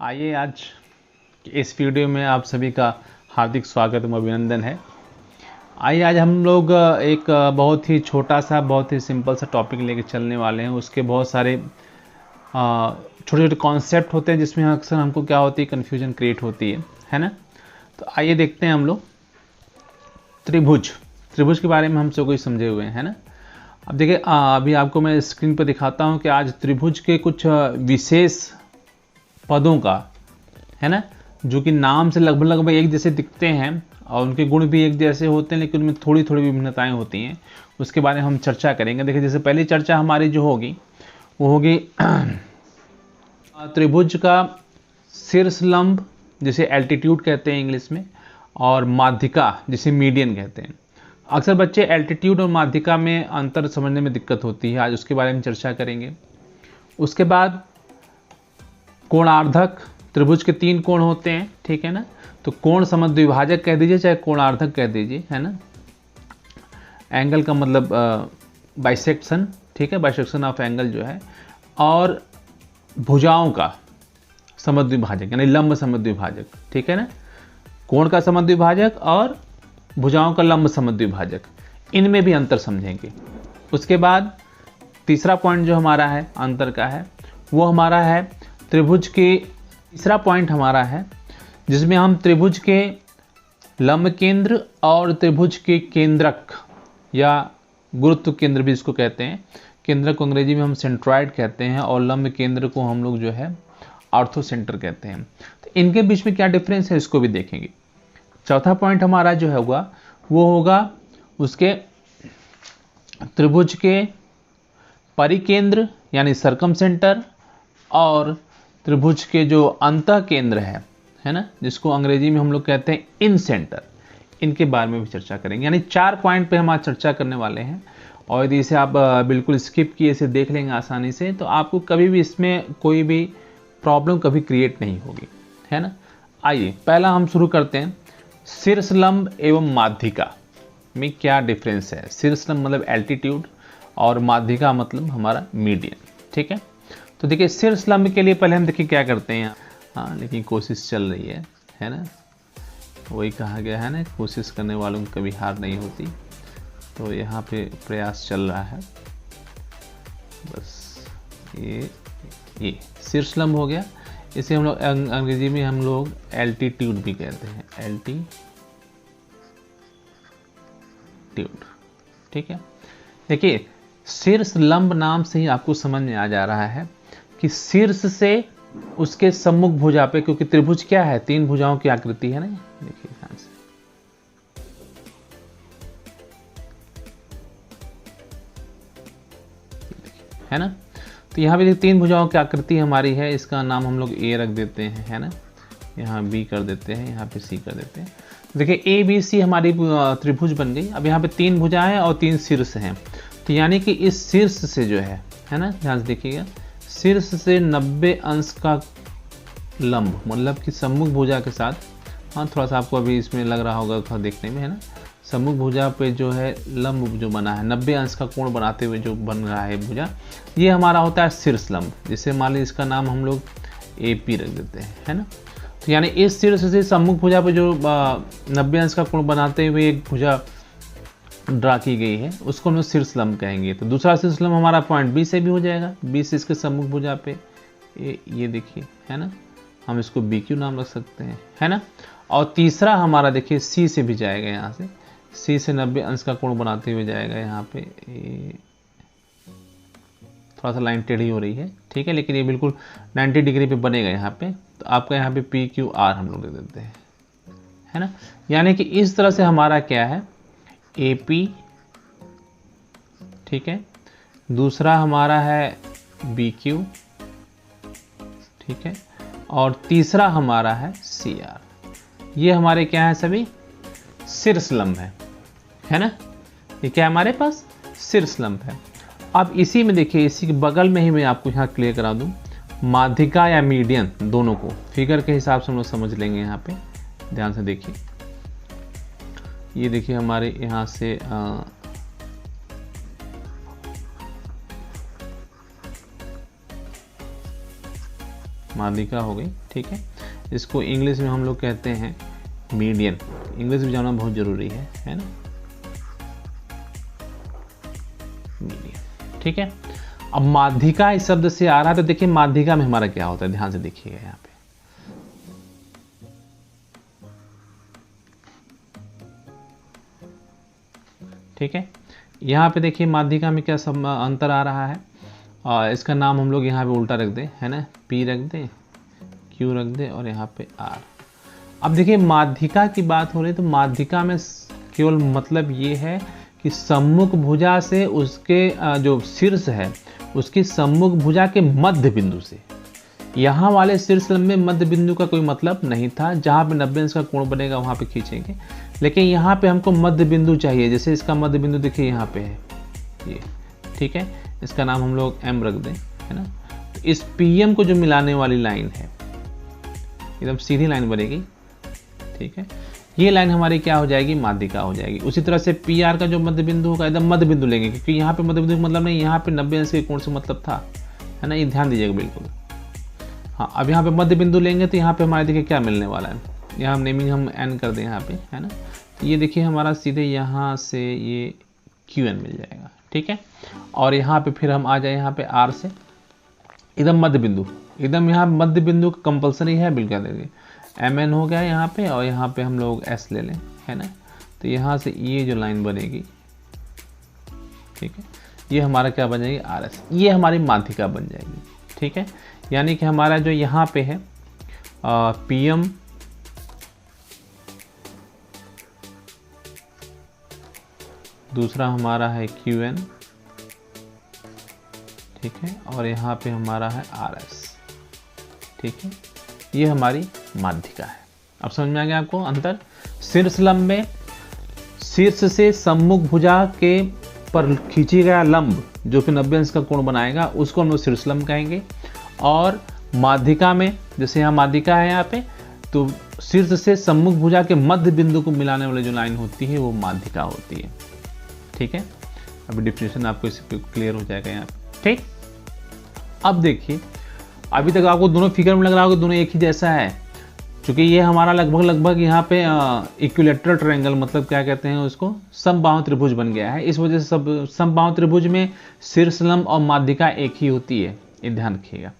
आइए आज इस वीडियो में आप सभी का हार्दिक स्वागत एवं अभिनंदन है। आइए आज हम लोग एक बहुत ही छोटा सा बहुत ही सिंपल सा टॉपिक लेके चलने वाले हैं। उसके बहुत सारे छोटे छोटे कॉन्सेप्ट होते हैं जिसमें अक्सर हमको क्या होती है, कन्फ्यूजन क्रिएट होती है ना। तो आइए देखते हैं हम लोग त्रिभुज के बारे में हम सब कुछ समझे हुए हैं, है ना। अब देखिए अभी आपको मैं स्क्रीन पर दिखाता हूँ कि आज त्रिभुज के कुछ विशेष पदों का, है ना, जो कि नाम से लगभग एक जैसे दिखते हैं और उनके गुण भी एक जैसे होते हैं, लेकिन उनमें थोड़ी थोड़ी विभिन्नताएं होती हैं। उसके बारे में हम चर्चा करेंगे। देखिए जैसे पहली चर्चा हमारी जो होगी वो होगी त्रिभुज का शीर्षलंब जिसे एल्टीट्यूड कहते हैं इंग्लिश में, और माध्यिका जिसे मीडियन कहते हैं। अक्सर बच्चे एल्टीट्यूड और माध्यिका में अंतर समझने में दिक्कत होती है, आज उसके बारे में चर्चा करेंगे। उसके बाद कोणार्धक, त्रिभुज के 3 कोण होते हैं, ठीक है ना। तो कोण समद्विभाजक कह दीजिए चाहे कोणार्धक कह दीजिए, है ना। एंगल का मतलब बाइसेक्शन, ठीक है, बाइसेक्शन ऑफ एंगल जो है। और भुजाओं का समद्विभाजक यानी लंब समद्विभाजक, ठीक है ना। कोण का समद्विभाजक और भुजाओं का लंब समद्विभाजक, इनमें भी अंतर समझेंगे। उसके बाद तीसरा पॉइंट जो हमारा है अंतर का है वो हमारा है त्रिभुज के, तीसरा पॉइंट हमारा है जिसमें हम त्रिभुज के लंब केंद्र और त्रिभुज के केंद्रक या गुरुत्व केंद्र भी इसको कहते हैं। केंद्रक को अंग्रेजी में हम सेंट्रॉइड कहते हैं और लंब केंद्र को हम लोग जो है ऑर्थो सेंटर कहते हैं। तो इनके बीच में क्या डिफरेंस है इसको भी देखेंगे। चौथा पॉइंट हमारा जो होगा वो होगा उसके त्रिभुज के परिकेंद्र यानी सर्कम सेंटर और त्रिभुज के जो अंतः केंद्र है ना, जिसको अंग्रेजी में हम लोग कहते हैं इन सेंटर, इनके बारे में भी चर्चा करेंगे। यानी 4 पॉइंट पे हम आज चर्चा करने वाले हैं। और यदि इसे आप बिल्कुल स्किप किए इसे देख लेंगे आसानी से, तो आपको कभी भी इसमें कोई भी प्रॉब्लम कभी क्रिएट नहीं होगी, है ना। आइए पहला हम शुरू करते हैं, शीर्षलंब एवं माध्यिका में क्या डिफरेंस है। शीर्षलंब मतलब एल्टीट्यूड और माध्यिका मतलब हमारा मीडियन, ठीक है। तो देखिए शीर्षलंब के लिए पहले हम देखिए क्या करते हैं। हाँ, लेकिन कोशिश चल रही है ना। वही कहा गया है ना, कोशिश करने वालों को कभी हार नहीं होती। तो यहाँ पे प्रयास चल रहा है बस। ये शीर्षलंब हो गया। इसे हम लोग अंग्रेजी में हम लोग एल्टीट्यूड भी कहते हैं, एल्टीट्यूड, ठीक है। देखिए शीर्षलंब नाम से ही आपको समझ में आ जा रहा है कि शीर्ष से उसके सम्मुख भुजा पे, क्योंकि त्रिभुज क्या है, 3 भुजाओं की आकृति है ना। देखिए ध्यान से, है ना। तो यहाँ पे 3 भुजाओं की आकृति हमारी है। इसका नाम हम लोग ए रख देते हैं, है ना। यहाँ बी कर देते हैं, यहाँ पे सी कर देते हैं। देखिए ए बी सी हमारी त्रिभुज बन गई। अब यहाँ पे 3 भुजाएं और 3 शीर्ष हैं। तो यानी कि इस शीर्ष से जो है ना, ध्यान से देखिएगा, शीर्ष से 90 अंश का लंब मतलब कि सम्मुख भुजा के साथ, हाँ थोड़ा सा आपको अभी इसमें लग रहा होगा थोड़ा देखने में, है ना। सम्मुख भुजा पे जो है लंब जो बना है 90 अंश का कोण बनाते हुए जो बन रहा है भुजा, ये हमारा होता है शीर्षलंब। जिसे मान लीजिए इसका नाम हम लोग AP रख देते हैं, है ना। तो यानी इस शीर्ष से सम्मुख भुजा पे जो 90 अंश का कोण बनाते हुए एक भुजा ड्रा की गई है उसको हम शीर्षलंब कहेंगे। तो दूसरा शीर्षलंब हमारा पॉइंट B से भी हो जाएगा। B से इसके सम्मुख भुजा पे ये देखिए, है ना, हम इसको BQ नाम रख सकते हैं, है ना। और तीसरा हमारा देखिए C से भी जाएगा, यहाँ से C से 90 अंश का कोण बनाते हुए जाएगा। यहाँ पे थोड़ा सा लाइन टेढ़ी हो रही है, ठीक है, लेकिन ये बिल्कुल 90 डिग्री पे बनेगा यहाँ पे। तो आपका यहाँ पे PQR हम लोग दे देते हैं, है ना। यानी कि इस तरह से हमारा क्या है AP, ठीक है, दूसरा हमारा है BQ, ठीक है, और तीसरा हमारा है CR। ये हमारे क्या है, सभी शीर्षलंब है ना। ये क्या है हमारे पास, शीर्षलंब है। अब इसी में देखिए, इसी के बगल में ही मैं आपको यहाँ क्लियर करा दूँ, माध्यिका या मीडियन दोनों को फिगर के हिसाब से हम लोग समझ लेंगे। यहाँ पे ध्यान से देखिए, ये देखिए हमारे यहाँ से माध्यिका हो गई, ठीक है। इसको इंग्लिश में हम लोग कहते हैं मीडियन। इंग्लिश भी जानना बहुत ज़रूरी है ना, मीडियन, ठीक है। अब माध्यिका इस शब्द से आ रहा है, तो देखिए माध्यिका में हमारा क्या होता है, ध्यान से देखिएगा यहाँ पे। ठीक है, यहाँ पे देखिए माध्यिका में क्या सब अंतर आ रहा है। इसका नाम हम लोग यहाँ पे उल्टा रख दें, है ना, P रख दें, Q रख दें और यहाँ पे R। अब देखिए माध्यिका की बात हो रही है, तो माध्यिका में केवल मतलब ये है कि सम्मुख भुजा से उसके जो शीर्ष है उसकी सम्मुख भुजा के मध्य बिंदु से, यहाँ वाले शीर्षलंब में मध्य बिंदु का कोई मतलब नहीं था। जहाँ पे 90 अंश का कोण बनेगा वहाँ पे खींचेंगे, लेकिन यहाँ पे हमको मध्य बिंदु चाहिए। जैसे इसका मध्य बिंदु देखिए यहाँ पे है ये, ठीक है। इसका नाम हम लोग M रख दें, है ना। तो इस PM को जो मिलाने वाली लाइन है एकदम सीधी लाइन बनेगी, ठीक है। ये लाइन हमारी क्या हो जाएगी, माध्यिका हो जाएगी। उसी तरह से PR का जो मध्य बिंदु होगा एकदम मध्य बिंदु लेंगे, क्योंकि यहाँ पे मध्य बिंदु मतलब नहीं, यहाँ पे 90 अंश के कोण से मतलब था, है ना। ये ध्यान दीजिएगा बिल्कुल। हाँ, अब यहाँ पे मध्य बिंदु लेंगे तो यहाँ पे हमारे देखिए क्या मिलने वाला है, यहाँ नेमिंग हम N कर दें यहाँ पे, है ना। तो ये देखिए हमारा सीधे यहाँ से ये QN मिल जाएगा, ठीक है। और यहाँ पे फिर हम आ जाए यहाँ पे R से एकदम मध्य बिंदु, एकदम यहाँ मध्य बिंदु कंपलसरी है, बिल्कुल देखिए MN हो गया यहाँ पे, और यहाँ पे हम लोग S ले लें, है ना। तो यहाँ से ये जो लाइन बनेगी, ठीक है, ये हमारा क्या बन जाएगी, RS। ये हमारी माध्यिका बन जाएगी, ठीक है। यानी कि हमारा जो यहाँ पे है PM दूसरा हमारा है QN, ठीक है, और यहाँ पे हमारा है RS, ठीक है। ये हमारी माध्यिका है। अब समझ में आ गया आपको अंतर। शीर्षलंब में शीर्ष से सम्मुख भुजा के पर खींची गया लंब जो कि 90 अंश का कोण बनाएगा उसको हम लोग शीर्षलंब कहेंगे। और माध्यिका में जैसे यहाँ माध्यिका है यहाँ पे, तो शीर्ष से सम्मुख भुजा के मध्य बिंदु को मिलाने वाली जो लाइन होती है वो माध्यिका होती है, ठीक है। अभी डिफिनेशन आपको इससे क्लियर हो जाएगा यहाँ पे, ठीक। अब देखिए अभी तक आपको दोनों फिगर में लग रहा होगा दोनों एक ही जैसा है, क्योंकि ये हमारा लगभग यहाँ पे इक्विलेटरल ट्रायंगल मतलब क्या कहते हैं उसको, समबाहु त्रिभुज बन गया है। इस वजह से सब समबाहु त्रिभुज में शीर्षलंब और माध्यिका एक ही होती है, ये ध्यान रखिएगा,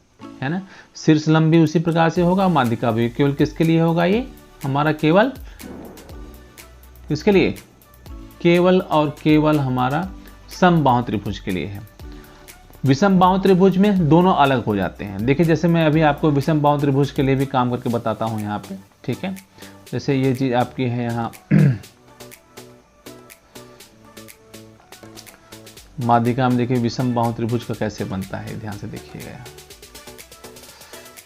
है ना। शीर्षलंब भी उसी प्रकार से होगा, माध्यिका भी। केवल किसके लिए होगा, ये हमारा केवल किसके लिए, केवल और केवल हमारा समबाहु त्रिभुज के लिए है। विषम बाहु त्रिभुज में दोनों अलग हो जाते हैं। देखिए जैसे मैं अभी आपको विषम बाहु त्रिभुज के लिए भी काम करके बताता हूँ यहाँ पे, ठीक है। जैसे ये चीज आपकी है यहाँ माध्यिका में, देखिए विषम बाहु त्रिभुज का कैसे बनता है, ध्यान से देखिएगा।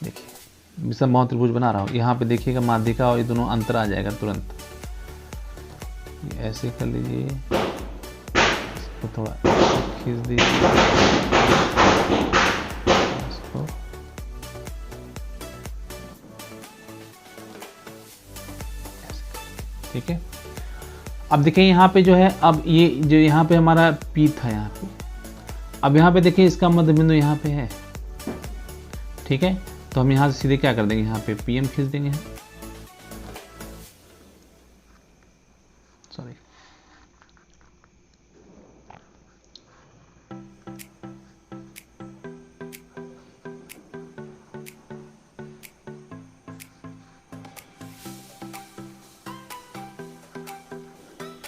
देखिए विषम बाहु त्रिभुज बना रहा हूँ, यहाँ पे देखिएगा माध्यिका और ये दोनों अंतर आ जाएगा तुरंत। ऐसे कर लीजिए, इसको थोड़ा खींच दीजिए, इसको ठीक है। अब देखिए यहाँ पे जो है, अब ये जो यहाँ पे हमारा P था यहाँ पे, अब यहाँ पे देखिए इसका मध्य बिंदु यहाँ पे है, ठीक है। तो हम यहाँ से सीधे क्या कर देंगे, यहाँ पे PM खींच देंगे, सॉरी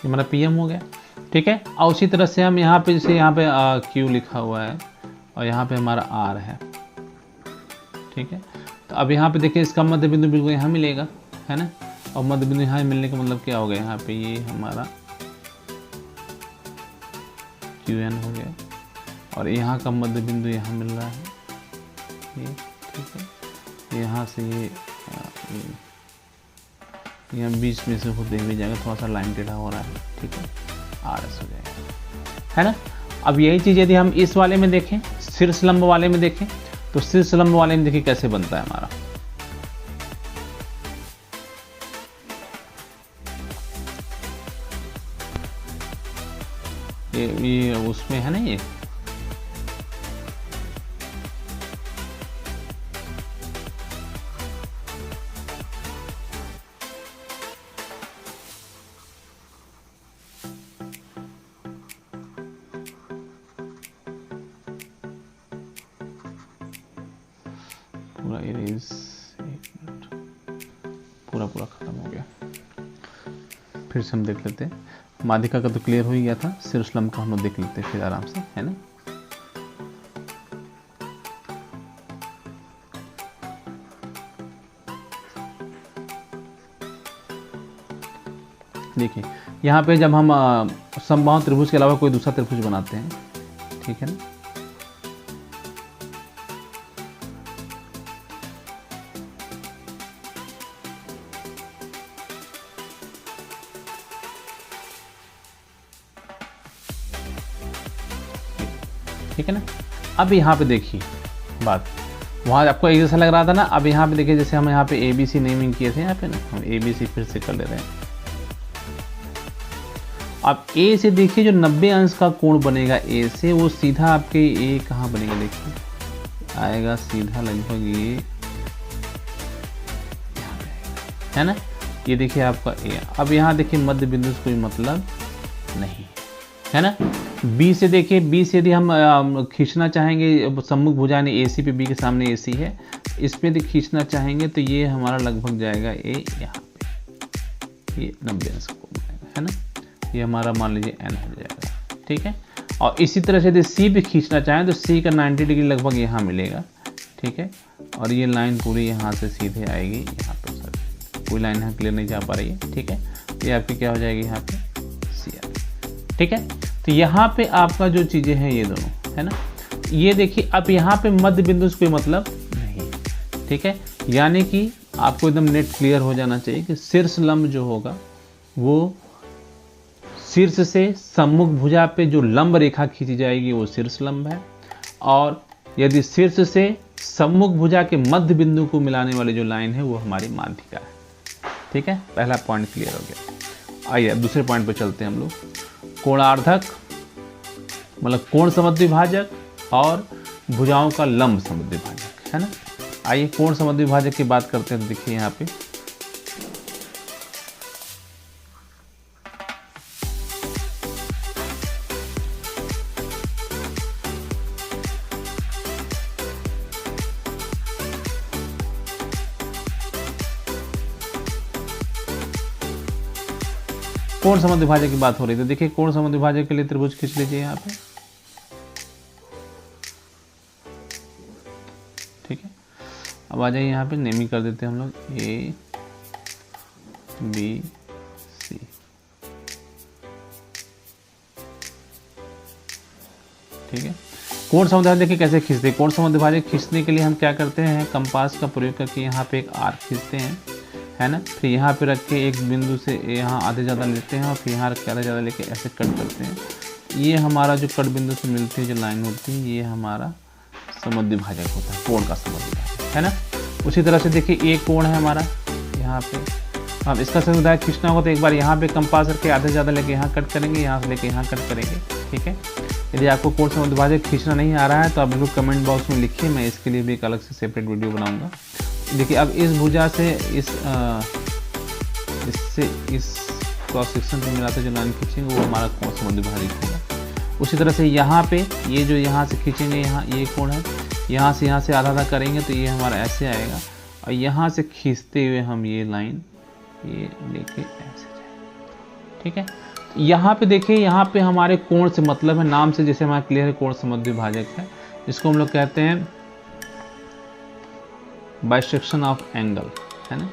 हमारा PM हो गया, ठीक है। और उसी तरह से हम यहाँ पे जैसे यहाँ पे Q लिखा हुआ है और यहाँ पे हमारा R है, ठीक है। तो अब यहाँ पे देखिए इसका मध्य बिंदु बिल्कुल यहाँ मिलेगा, है ना। और मध्य बिंदु यहाँ मिलने का मतलब क्या हो गया, यहाँ पे ये हमारा QN हो गया और यहाँ का मध्य बिंदु यहाँ मिल रहा है ये, ठीक है। यहाँ से ये यहाँ बीच में से होते हुए जाएगा, थोड़ा सा लाइन टेढ़ा हो रहा है, ठीक है। RS हो जाएगा, है ना। अब यही चीज़ यदि हम इस वाले में देखें, शीर्षलंब वाले में देखें, तो शीर्षलंब वाले में देखिए कैसे बनता है हमारा, ये उसमें है ना, ये पूरा इरेज, एक मिनट, पूरा खत्म हो गया। फिर से हम देख लेते हैं। माध्यिका का तो क्लियर हो ही गया था, सिरस्लम का हम लोग देख लेते हैं फिर आराम से, है ना। देखिए यहाँ पे जब हम समबाहु त्रिभुज के अलावा कोई दूसरा त्रिभुज बनाते हैं, ठीक है ना, ठीक है ना। अब यहाँ पे देखिए बात, वहाँ आपको एक जैसा लग रहा था ना, अब यहाँ पे देखिए जैसे हम यहाँ पे ABC नेमिंग किए थे, यहाँ पे ना हम ABC फिर से कर ले रहे हैं। अब A से देखिए जो 90 अंश का कोण बनेगा A से, वो सीधा आपके A कहाँ बनेगा, देखिए आएगा सीधा लगभग ये, है ना। ये देखिए आपका A। अब यहाँ देखिए मध्य बिंदु से कोई मतलब नहीं, है ना। B से देखिए, B से यदि हम खींचना चाहेंगे, सम्मुख भुजा यानी AC पे, B के सामने AC है, इसमें यदि खींचना चाहेंगे तो ये हमारा लगभग जाएगा A यहाँ पे, ये 90 अंश को बनेगा, है ना। ये हमारा मान लीजिए N हो जाएगा, ठीक है। और इसी तरह से यदि C भी खींचना चाहें तो C का 90 डिग्री लगभग यहाँ मिलेगा, ठीक है। और ये लाइन पूरी यहाँ से सीधे आएगी यहाँ पे, सर कोई लाइन यहाँ क्लियर नहीं जा पा रही है, ठीक है। ये आपकी क्या हो जाएगी यहाँ पे CR, ठीक है। तो यहाँ पे आपका जो चीज़ें हैं ये दोनों, है ना। ये देखिए अब यहाँ पे मध्य बिंदु से कोई मतलब नहीं, ठीक है। यानी कि आपको एकदम नेट क्लियर हो जाना चाहिए कि शीर्ष लंब जो होगा वो शीर्ष से सम्मुख भुजा पे जो लंब रेखा खींची जाएगी वो शीर्ष लंब है, और यदि शीर्ष से सम्मुख भुजा के मध्य बिंदु को मिलाने वाली जो लाइन है वो हमारी माध्यिका है, ठीक है। पहला पॉइंट क्लियर हो गया। आइए अब दूसरे पॉइंट पे चलते हैं हम लोग। कोणार्धक मतलब कोण समद्विभाजक और भुजाओं का लंब समद्विभाजक, है ना। आइए कोण समद्विभाजक की बात करते हैं। तो देखिए यहाँ पे कोण समद्विभाजक की बात हो रही है। तो देखिए कोण समद्विभाजक के लिए त्रिभुज खींच लीजिए यहाँ पे, ठीक है। अब आ जाइए यहाँ पे, नेमिंग कर देते हैं हम लोग A B C, ठीक है। कोण समद्विभाजक देखिए कैसे खींचते हैं। कोण समद्विभाजक खींचने के लिए हम क्या करते हैं, कंपास का प्रयोग करके यहाँ पे एक आर्क खींचते हैं, है ना। फिर यहाँ पे रख के एक बिंदु से यहाँ आधे ज़्यादा लेते हैं और फिर यहाँ रख के आधे ज़्यादा लेके ऐसे कट करते हैं। ये हमारा जो कट बिंदु से मिलती है जो लाइन होती है, ये हमारा समद्विभाजक होता है, कोण का समद्विभाजक, है ना। उसी तरह से देखिए एक कोण है हमारा यहाँ पे, अब इसका समद्विभाजक खींचना होगा तो एक बार यहाँ पे कंपास रख के आधे ज़्यादा लेके यहाँ कट करेंगे, यहाँ से लेके यहाँ कट करेंगे, ठीक है। यदि आपको कोण समद्विभाजक खींचना नहीं आ रहा है तो आप बिल्कुल कमेंट बॉक्स में लिखिए, मैं इसके लिए भी एक अलग से सेपरेट वीडियो बनाऊँगा। देखिए अब इस भुजा से इससे इस क्रॉस सेक्शन से मिलाते जो लाइन खींचेंगे वो हमारा कोण समद्विभाजक होगा। उसी तरह से यहाँ पे ये जो यहाँ से खींचेंगे, यहाँ ये कोण है, यहाँ से आधा आधा करेंगे तो ये हमारा ऐसे आएगा, और यहाँ से खींचते हुए हम ये लाइन ये लेके ऐसे जाएंगे, ठीक है। यहाँ पे देखिए, यहाँ पे हमारे कोण से मतलब है, नाम से जैसे हमारा क्लियर है कोण समद्विभाजक है, इसको हम लोग कहते हैं बाइसेक्शन ऑफ एंगल, है ना।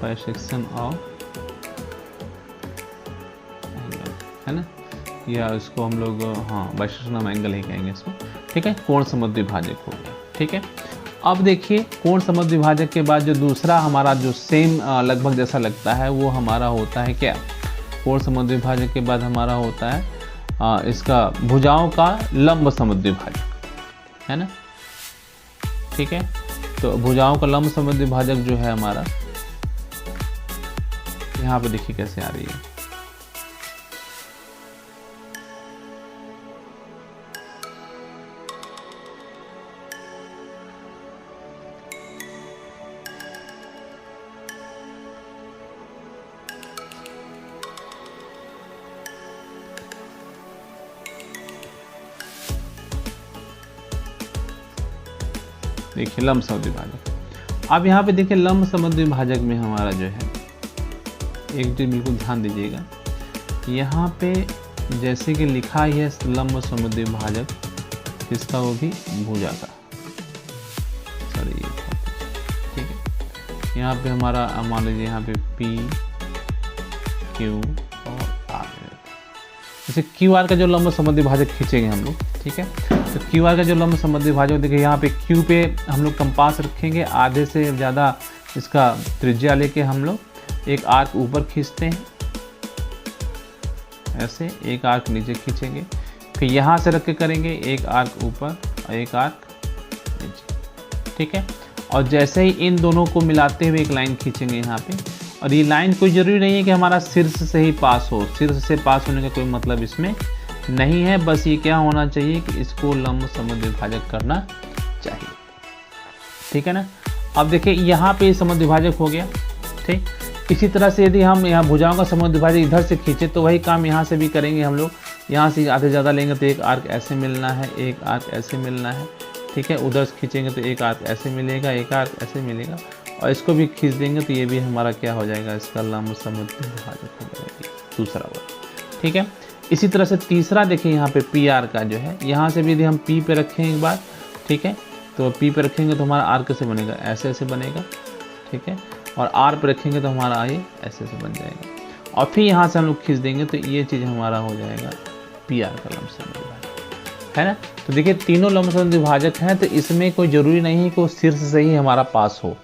बाइसेक्शन ऑफ एंगल, है ना, या इसको हम लोग हाँ बाइसेक्शन ऑफ एंगल ही कहेंगे इसको, ठीक है। कोण समद्विभाजक हो गया, ठीक है। अब देखिए कोण समद्विभाजक के बाद जो दूसरा हमारा जो सेम लगभग जैसा लगता है वो हमारा होता है क्या, कोण समद्विभाजक के बाद हमारा होता है इसका भुजाओं का लंब समद्विभाजक, है ना, ठीक है। तो भुजाओं का लंब समद्विभाजक जो है हमारा, यहाँ पे देखिए कैसे आ रही है, देखिए लंब समद्विभाजक। अब यहाँ पे देखिए लंब समद्विभाजक में हमारा जो है एक चीज बिल्कुल ध्यान दीजिएगा, यहाँ पे जैसे कि लिखा ही है लंब समद्विभाजक किसका, वो भी भुजा का, सॉरी ठीक है। यहाँ पे हमारा मान लीजिए यहाँ पे P Q और R, जैसे QR का जो लंब समद्विभाजक खींचेंगे हम लोग, ठीक है। तो QR का जो लंब समद्विभाजक देखिए यहाँ पे Q पे हम लोग कंपास रखेंगे, आधे से ज़्यादा इसका त्रिज्या लेके हम लोग एक आर्क ऊपर खींचते हैं, ऐसे एक आर्क नीचे खींचेंगे, फिर यहाँ से रख के करेंगे एक आर्क ऊपर और एक आर्क नीचे, ठीक है। और जैसे ही इन दोनों को मिलाते हुए एक लाइन खींचेंगे यहाँ पे, और ये लाइन कोई ज़रूरी नहीं है कि हमारा शीर्ष से ही पास हो, शीर्ष से पास होने का कोई मतलब इसमें नहीं है, बस ये क्या होना चाहिए कि इसको लंब समद्विभाजक करना चाहिए, ठीक है ना। अब देखिए यहाँ पे समद्विभाजक हो गया, ठीक। इसी तरह से यदि हम यहाँ भुजाओं का समद्विभाजक इधर से खींचे तो वही काम यहाँ से भी करेंगे हम लोग। यहाँ से आधे ज़्यादा लेंगे तो एक आर्क ऐसे मिलना है, एक आर्क ऐसे मिलना है, ठीक है। उधर से खींचेंगे तो एक आर्क ऐसे मिलेगा, एक आर्क ऐसे मिलेगा, और इसको भी खींच देंगे तो ये भी हमारा क्या हो जाएगा, इसका लंब समद्विभाजक हो जाएगा, दूसरा वर्ग, ठीक है। इसी तरह से तीसरा देखिए यहाँ पे पी आर का जो है, यहाँ से भी यदि हम पी पे रखें एक बार, ठीक है, तो पी पे रखेंगे तो हमारा आर कैसे बनेगा, ऐसे ऐसे बनेगा, ठीक है। और आर पे रखेंगे तो हमारा ये ऐसे ऐसे बन जाएगा, और फिर यहाँ से हम लोग खींच देंगे तो ये चीज़ हमारा हो जाएगा पी आर का लंब समद्विभाजक, है ना। तो देखिए तीनों लंब समद्विभाजक हैं, तो इसमें कोई ज़रूरी नहीं है कि वो शीर्ष से ही हमारा पास हो,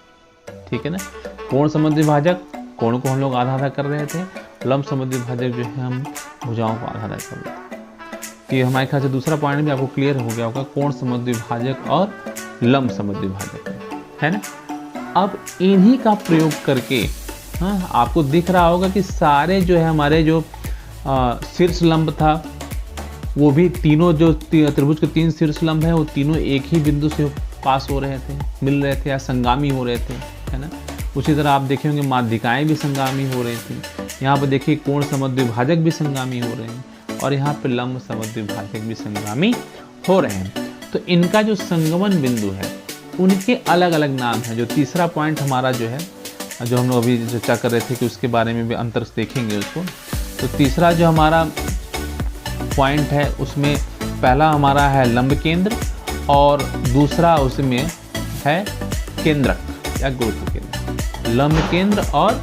ठीक है ना। कोण समद्विभाजक, कोण को हम लोग आधा आधा कर रहे थे, लंब समद्विभाजक जो है हम भुजाओं को आधा आधा कर रहे थे। ये हमारे ख्याल से दूसरा पॉइंट भी आपको क्लियर हो गया होगा, कोण समद्विभाजक और लंब समद्विभाजक, है ना। अब इन्हीं का प्रयोग करके हाँ आपको दिख रहा होगा कि सारे जो है हमारे जो शीर्ष लंब था, वो भी तीनों जो त्रिभुज के 3 शीर्ष लंब है, वो तीनों एक ही बिंदु से पास हो रहे थे, मिल रहे थे या संगामी हो रहे थे, है ना। उसी तरह आप देखे होंगे माध्यिकाएँ भी संगामी हो रही थी। यहाँ पर देखिए कोण समद्विभाजक भी संगामी हो रहे हैं, और यहाँ पे लंब समद्विभाजक भी संगामी हो रहे हैं। तो इनका जो संगमन बिंदु है उनके अलग अलग नाम हैं। जो तीसरा पॉइंट हमारा जो है, जो हम लोग अभी चर्चा कर रहे थे कि उसके बारे में भी अंतर देखेंगे उसको, तो तीसरा जो हमारा पॉइंट है उसमें पहला हमारा है लंब केंद्र, और दूसरा उसमें है केंद्रक या गुरुत्व केंद्र, लंब केंद्र और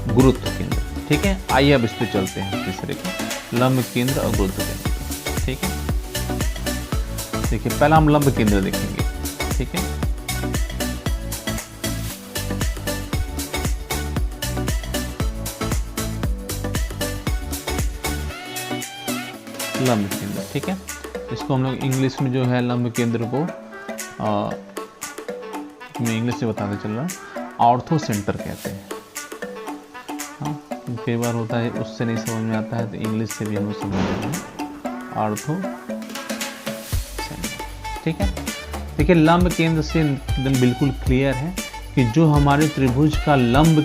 गुरुत्व केंद्र, ठीक है। आइए अब इस पे चलते हैं तीसरे के, लंब केंद्र और गुरुत्व केंद्र, ठीक है। देखिए पहला हम लंब केंद्र देखेंगे, ठीक है। लंब केंद्र, ठीक है। इसको हम लोग इंग्लिश में जो है लंब केंद्र को मैं इंग्लिश से बताते चल रहा हूँ, ऑर्थो सेंटर कहते हैं। हाँ कई बार होता है उससे नहीं समझ में आता है तो इंग्लिश से भी हम लोग समझ रहे हैं, ऑर्थो सेंटर, ठीक है। देखिए लंब केंद्र से एकदम बिल्कुल क्लियर है कि जो हमारे त्रिभुज का लंब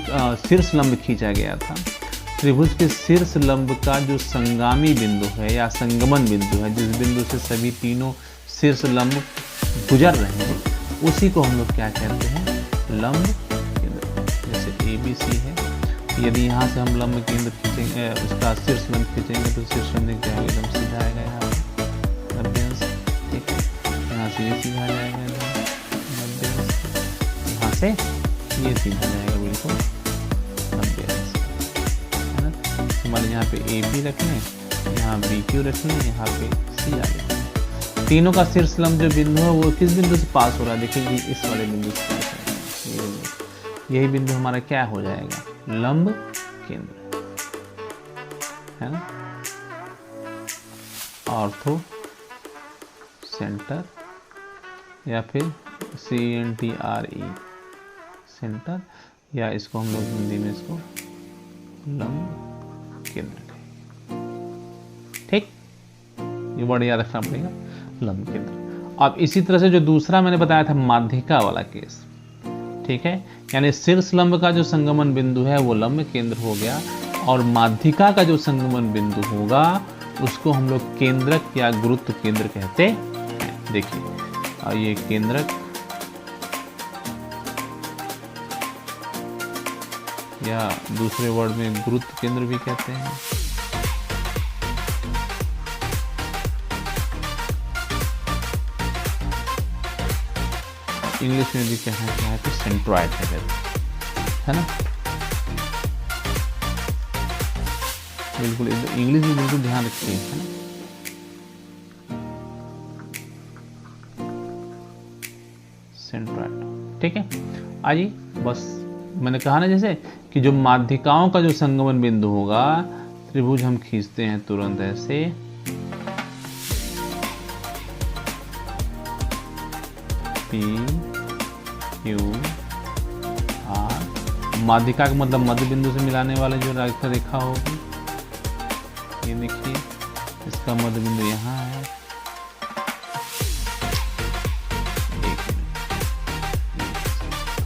शीर्ष लंब खींचा गया था, त्रिभुज के शीर्ष लंब का जो संगामी बिंदु है या संगमन बिंदु है, जिस बिंदु से सभी तीनों शीर्ष लंब गुजर रहे हैं, उसी को हम लोग क्या कहते हैं, लंब केंद्र। जैसे ABC है, यदि यहाँ से हम लंब केंद्र खींचेंगे, उसका शीर्ष लंब खींचेंगे तो शीर्ष लंब क्या होगा, एकदम सीधा आएगा यहाँ पे मध्य अंश, ठीक है। यहाँ से ये सीधा जाएगा मध्य अंश, यहाँ से ये सीधा जाएगा बिल्कुल मध्य अंश, है ना। मान लीजिए यहाँ पे AB रख लें, यहाँ BQ रख लें, यहाँ पे C आ लें। तीनों का शीर्ष लंब जो बिंदु है वो किस बिंदु से पास हो रहा है, देखिए इस वाले बिंदु से पास हो रहा है। यही बिंदु हमारा क्या हो जाएगा, लंब केंद्र, है ना। ऑर्थो सेंटर या फिर CNTRE सेंटर, या इसको हम लोग हिंदी में इसको लंब केंद्र, ठीक। ये वर्ड याद रखना पड़ेगा, लंब केंद्र। अब इसी तरह से जो दूसरा मैंने बताया था माध्यिका वाला केस, ठीक है, यानी शीर्ष लंब का जो संगमन बिंदु है वो लंब केंद्र हो गया, और माध्यिका का जो संगमन बिंदु होगा उसको हम लोग केंद्रक या गुरुत्व केंद्र कहते हैं। देखिए ये केंद्रक या दूसरे वर्ड में गुरुत्व केंद्र भी कहते हैं। इंग्लिश में भी क्या है तो सेंट्रॉइड है ना। बिल्कुल इंग्लिश में बिल्कुल ध्यान रखिए, है ना। सेंट्रॉइड, ठीक है। आइए, बस मैंने कहा ना जैसे कि जो माध्यिकाओं का जो संगमन बिंदु होगा, त्रिभुज हम खींचते हैं तुरंत ऐसे, P Q R। माध्यिका का मतलब मध्य बिंदु से मिलाने वाले जो रेखा होगी, ये देखिए इसका मध्य बिंदु यहाँ है।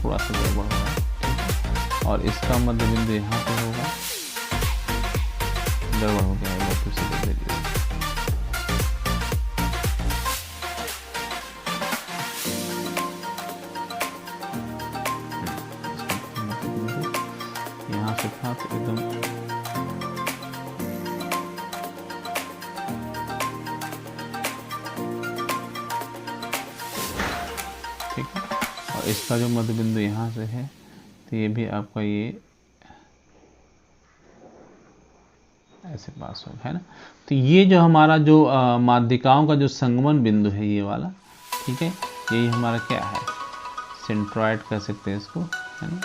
थोड़ा सा गड़बड़ हो रहा है, और इसका मध्य बिंदु यहाँ पे होगा। गड़बड़ हो गया है, फिर से देख लीजिए। यहाँ से था तो एकदम ठीक है, और इसका जो मध्य बिंदु यहाँ से है तो ये भी आपका ये ऐसे पास होगा, है ना। तो ये जो हमारा जो माध्यिकाओं का जो संगमन बिंदु है ये वाला, ठीक है, यही हमारा क्या है, सेंट्रॉइड कह सकते हैं इसको, है ना।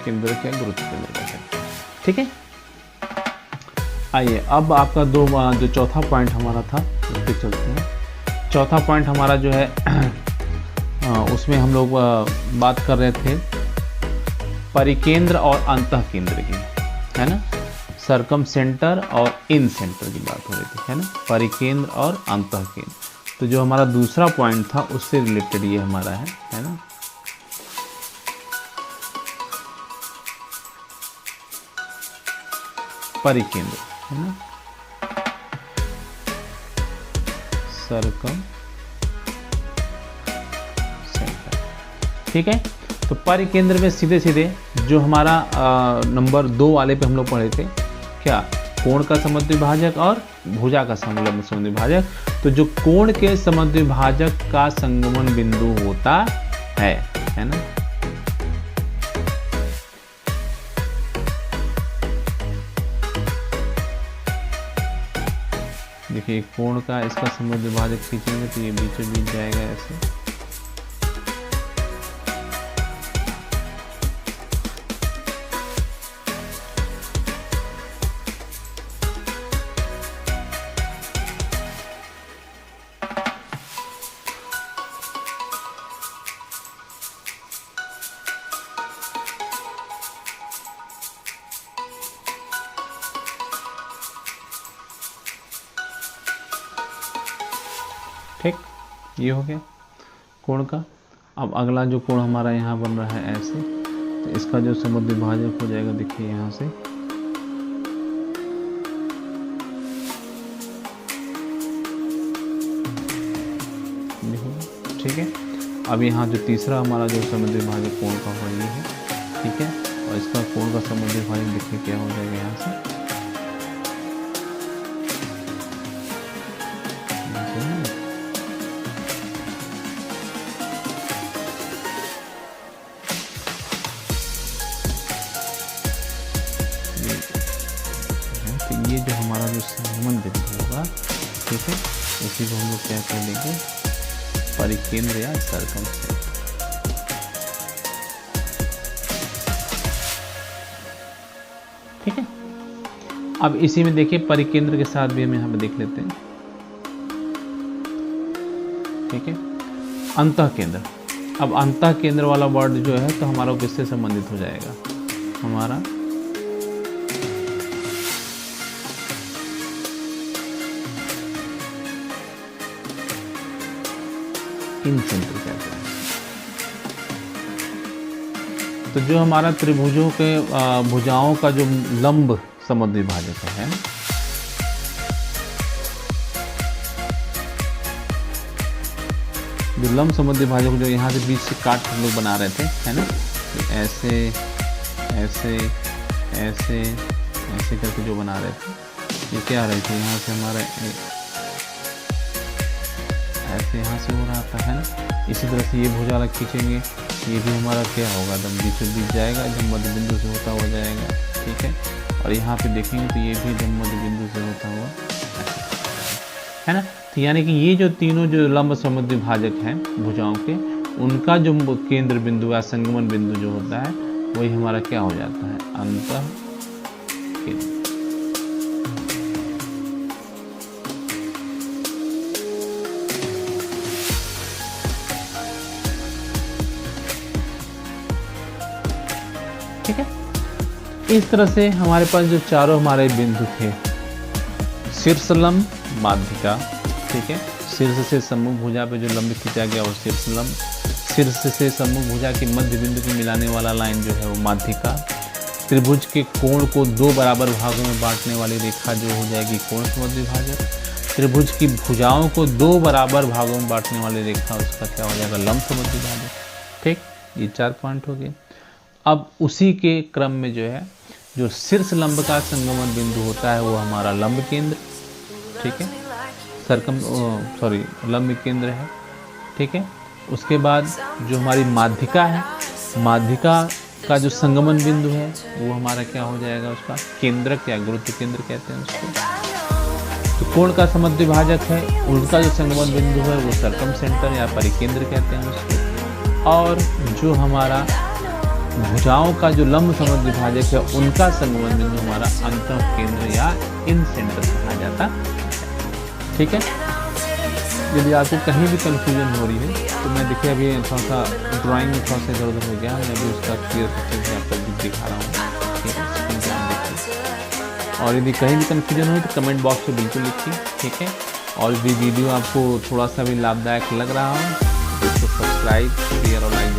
केंद्र क्या गुरुत्व केंद्र कह सकते हैं, ठीक है। आइए अब आपका जो चौथा पॉइंट हमारा था उस पर चलते हैं। चौथा पॉइंट हमारा जो है उसमें हम लोग बात कर रहे थे परिकेंद्र और अंतः केंद्र की, है ना। सरकम सेंटर और इन सेंटर की बात हो रही थी, है ना, परिकेंद्र और अंतः केंद्र। तो जो हमारा दूसरा पॉइंट था उससे रिलेटेड ये हमारा है ना। परिकेंद्र, है ना, सरकम सेंटर, ठीक है। तो परिकेंद्र में सीधे सीधे जो हमारा नंबर 2 वाले पे हम लोग पढ़े थे क्या, कोण का समद्विभाजक और भुजा का समद्विभाजक। तो जो कोण के समद्विभाजक का संगमन बिंदु होता है ना, देखिए कोण का इसका समद्विभाजक खींचेंगे तो ये बीचों बीच जाएगा ऐसे, ठीक, ये हो गया कोण का। अब अगला जो कोण हमारा यहाँ बन रहा है ऐसे, तो इसका जो समद्विभाजक हो जाएगा देखिए यहाँ से, ठीक है। अब यहाँ जो तीसरा हमारा जो समद्विभाजक कोण का हो ये है, ठीक है, और इसका कोण का समद्विभाजक देखिए क्या हो जाएगा यहाँ से, ये जो हमारा जो संगमन बिंदु होगा, ठीक है, इसी को हम लोग क्या कह लेंगे, परिकेंद्र या सरकम सेंटर, ठीक है। अब इसी में देखिए परिकेंद्र के साथ भी हम यहाँ पे देख लेते हैं, ठीक है, अंतः केंद्र। अब अंतः केंद्र वाला वर्ड जो है तो हमारा किससे संबंधित हो जाएगा, हमारा इन सेंटर कहते हैं, तो जो हमारा त्रिभुजों के भुजाओं का जो लंब समद्विभाजक है ना, जो लंब समद्विभाजक जो यहाँ से बीच से काट हम लोग बना रहे थे, है ना, ऐसे ऐसे ऐसे ऐसे करके जो बना रहे थे, ये क्या आ रहे थे, यहाँ से हमारा ऐसे यहाँ से हो रहा था, है ना। इसी तरह से ये भुजा अलग खींचेंगे, ये भी हमारा क्या होगा, एकदम बीचों बीच जाएगा, जब मध्य बिंदु से होता हुआ जाएगा, ठीक है। और यहाँ पे देखेंगे तो ये भी जब मध्य बिंदु से होता हुआ, है ना। तो यानी कि ये जो तीनों जो लंब समद्विभाजक हैं भुजाओं के, उनका जो केंद्र बिंदु या संगमन बिंदु जो होता है, वही हमारा क्या हो जाता है, अंतः केंद्र। ठीक है। इस तरह से हमारे पास जो चारों हमारे बिंदु थे, शीर्ष लंब, माध्यिका, ठीक है, शीर्ष से सम्मुख भुजा पे जो लंब खींचा गया वो शीर्ष लंब, शीर्ष से सम्मुख भुजा के मध्य बिंदु को मिलाने वाला लाइन जो है वो माध्यिका, त्रिभुज के कोण को दो बराबर भागों में बांटने वाली रेखा जो हो जाएगी कोण समद्विभाजक, त्रिभुज की भुजाओं को दो बराबर भागों में बांटने वाली रेखा, उसका क्या हो जाएगा, लंब समद्विभाजक। ठीक, ये 4 पॉइंट हो गए। अब उसी के क्रम में जो है, जो शीर्ष लंब का संगमन बिंदु होता है वो हमारा लंब केंद्र, ठीक है, लंब केंद्र है, ठीक है। उसके बाद जो हमारी माध्यिका है, माध्यिका का जो संगमन बिंदु है वो हमारा क्या हो जाएगा, उसका केंद्रक या गुरुत्व केंद्र कहते हैं उसको। तो कोण का समद्विभाजक है, उनका जो संगमन बिंदु है वो सर्कम सेंटर या परिकेंद्र कहते हैं उसको। और जो हमारा भुजाओं का जो लंब समद्विभाजक है, उनका संगमन बिंदु हमारा अंतः केंद्र या इन सेंटर कहा जाता है। ठीक है। यदि आपको कहीं भी कंफ्यूजन हो रही है तो मैं देखिए अभी थोड़ा सा ड्राइंग में थोड़ा सा इधर उधर हो गया, मैं भी उसका क्लियर पिक्चर से आपको दिखा रहा हूँ। ठीक है। और यदि कहीं भी कंफ्यूजन हो तो कमेंट बॉक्स में बिल्कुल लिखिए। ठीक है। और यदि वीडियो आपको थोड़ा सा भी लाभदायक लग रहा हो तो सब्सक्राइब, शेयर और लाइक